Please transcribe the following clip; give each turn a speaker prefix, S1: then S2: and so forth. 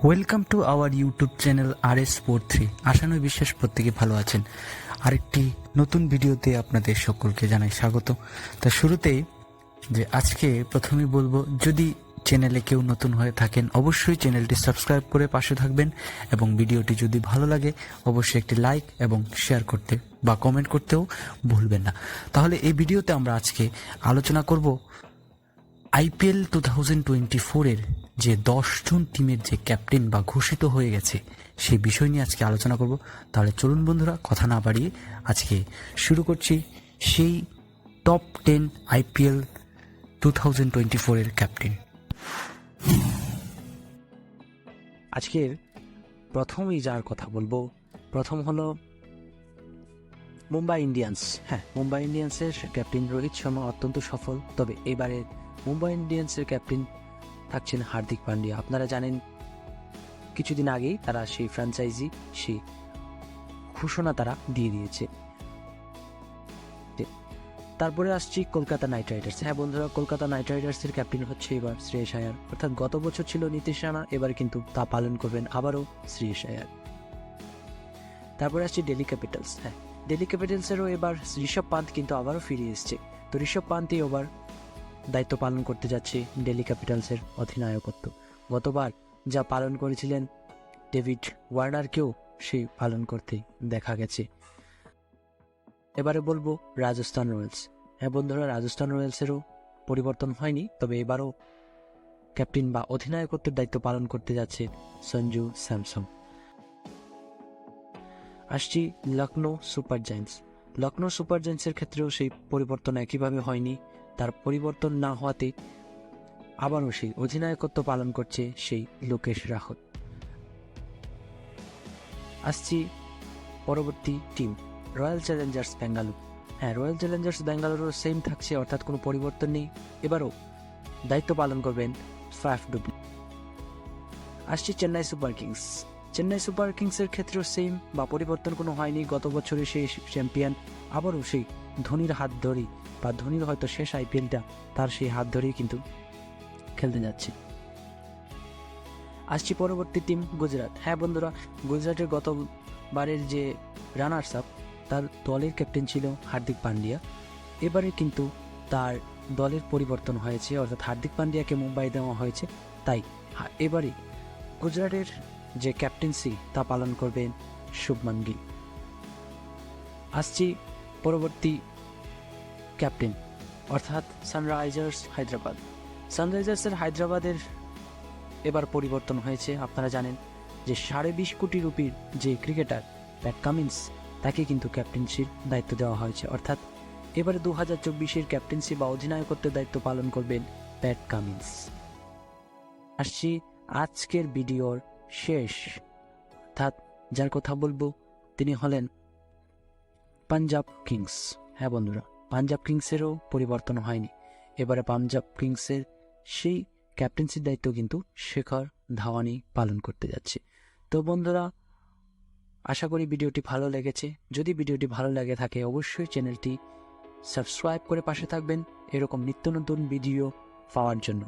S1: Welcome to our YouTube channel RS43। আশানুই বিশ্বাস প্রত্যেকে ভালো আছেন। আরেকটি নতুন ভিডিওতে আপনাদের সকলকে জানাই স্বাগত। তা শুরুতেই যে আজকে প্রথমেই বলবো, যদি চ্যানেলে কেউ নতুন হয়ে থাকেন অবশ্যই চ্যানেলটি সাবস্ক্রাইব করে পাশে থাকবেন, এবং ভিডিওটি যদি ভালো লাগে অবশ্যই একটি লাইক এবং শেয়ার করতে বা কমেন্ট করতেও ভুলবেন না। তাহলে এই ভিডিওতে আমরা আজকে আলোচনা করব IPL 2024-এর যে 10 জন টিমের যে ক্যাপ্টেন বা ঘোষিত হয়ে গেছে সেই বিষয় নিয়ে আজকে আলোচনা করব। তাহলে চলুন বন্ধুরা, কথা না বাড়িয়ে আজকে শুরু করছি সেই টপ 10 IPL 2024-এর ক্যাপ্টেন। আজকের প্রথমেই যার কথা বলবো, প্রথম হলো মুম্বাই ইন্ডিয়ান্স। মুম্বাই ইন্ডিয়ান্সের ক্যাপ্টেন রোহিত শর্মা অত্যন্ত সফল, তবে এবারে মুম্বাই ইন্ডিয়ান্সের ক্যাপ্টেন থাকছেন হার্দিক পান্ডিয়া। আপনারা জানেন কিছুদিন আগেই তারা সেই ফ্র্যাঞ্চাইজি সেই ঘোষণা তারা দিয়ে দিয়েছে। তারপরে আসছি কলকাতা নাইট রাইডার্স। বন্ধুরা, কলকাতা নাইট রাইডার্সের ক্যাপ্টেন হচ্ছে এবার শ্রেয়স আয়ার। অর্থাৎ গত বছর ছিল নীতিশ রানা, এবার কিন্তু তা পালন করবেন আবারও শ্রেয়স আয়ার। তারপরে আসছি দিল্লি ক্যাপিটালস। দিল্লি ক্যাপিটালসেরও এবার ঋষভ পান্ত কিন্তু আবারও ফিরে এসছে। তো ঋষভ পান্তই এবার দায়িত্ব পালন করতে যাচ্ছে দিল্লি ক্যাপিটালসের অধিনায়কত্ব। গতবার যা পালন করেছিলেন ডেভিড ওয়ার্নারকেও সেই পালন করতে দেখা গেছে। এবারে বলবো রাজস্থান রয়্যালস। বন্ধুরা, রাজস্থান রয়্যালসেরও পরিবর্তন হয়নি, তবে এবারও ক্যাপ্টেন বা অধিনায়কত্বের দায়িত্ব পালন করতে যাচ্ছে সঞ্জু স্যামসন। আসছি Lucknow super giants. Lucknow super জায়ান্টসের ক্ষেত্রেও সেই পরিবর্তন একইভাবে হয়নি। তার পরিবর্তন না হওয়াতে আবারও সেই অধিনায়কত্ব পালন করছে সেই লোকেশ রাহুল। আসছি পরবর্তী team royal challengers Bangalore. Royal challengers ব্যাঙ্গালোরও সেম থাকছে, অর্থাৎ কোনো পরিবর্তন নেই। এবারও দায়িত্ব পালন করবেন ফাফ ডুপ্লেসিস। আসছি Chennai super kings. Chennai super কিংসের ক্ষেত্রেও সেম বা পরিবর্তন কোনো হয়নি। গত বছরে সেই চ্যাম্পিয়ন আবারও সেই ধোনির হাত ধরেই, বা ধোনির হয়তো শেষ IPLটা তার সেই হাত ধরেই কিন্তু খেলতে যাচ্ছে। আসছি পরবর্তী টিম গুজরাট। বন্ধুরা, গুজরাটের গতবারের যে রানার্স আপ তার দলের ক্যাপ্টেন ছিল হার্দিক পান্ডিয়া। এবারে কিন্তু তার দলের পরিবর্তন হয়েছে, অর্থাৎ হার্দিক পান্ডিয়াকে মুম্বাই দেওয়া হয়েছে। তাই এবারে গুজরাটের যে ক্যাপ্টেন্সি তা পালন করবেন শুভমান গিল। আসছি পরবর্তী ক্যাপ্টেন, অর্থাৎ সানরাইজার্স হায়দ্রাবাদ। সানরাইজার্সের হায়দ্রাবাদের এবার পরিবর্তন হয়েছে। আপনারা জানেন যে 20.5 কোটি রুপির যে ক্রিকেটার প্যাট কামিন্স, তাকে কিন্তু ক্যাপ্টেন্সির দায়িত্ব দেওয়া হয়েছে। অর্থাৎ এবারে 2024-এর ক্যাপ্টেন্সি বা অধিনায়কত্বের দায়িত্ব পালন করবেন প্যাট কামিন্স। আসছি আজকের ভিডিওর শেষ, অর্থাৎ যার কথা বলবো তিনি হলেন পাঞ্জাব কিংস। বন্ধুরা, পাঞ্জাব কিংসেরও পরিবর্তন হয়নি। এবারে পাঞ্জাব কিংসের সেই ক্যাপ্টেন্সির দায়িত্ব কিন্তু শেখর ধাওয়ানি পালন করতে যাচ্ছে। তো বন্ধুরা, আশা করি ভিডিওটি ভালো লেগেছে। যদি ভিডিওটি ভালো লেগে থাকে অবশ্যই চ্যানেলটি সাবস্ক্রাইব করে পাশে থাকবেন এরকম নিত্য নতুন ভিডিও পাওয়ার জন্য।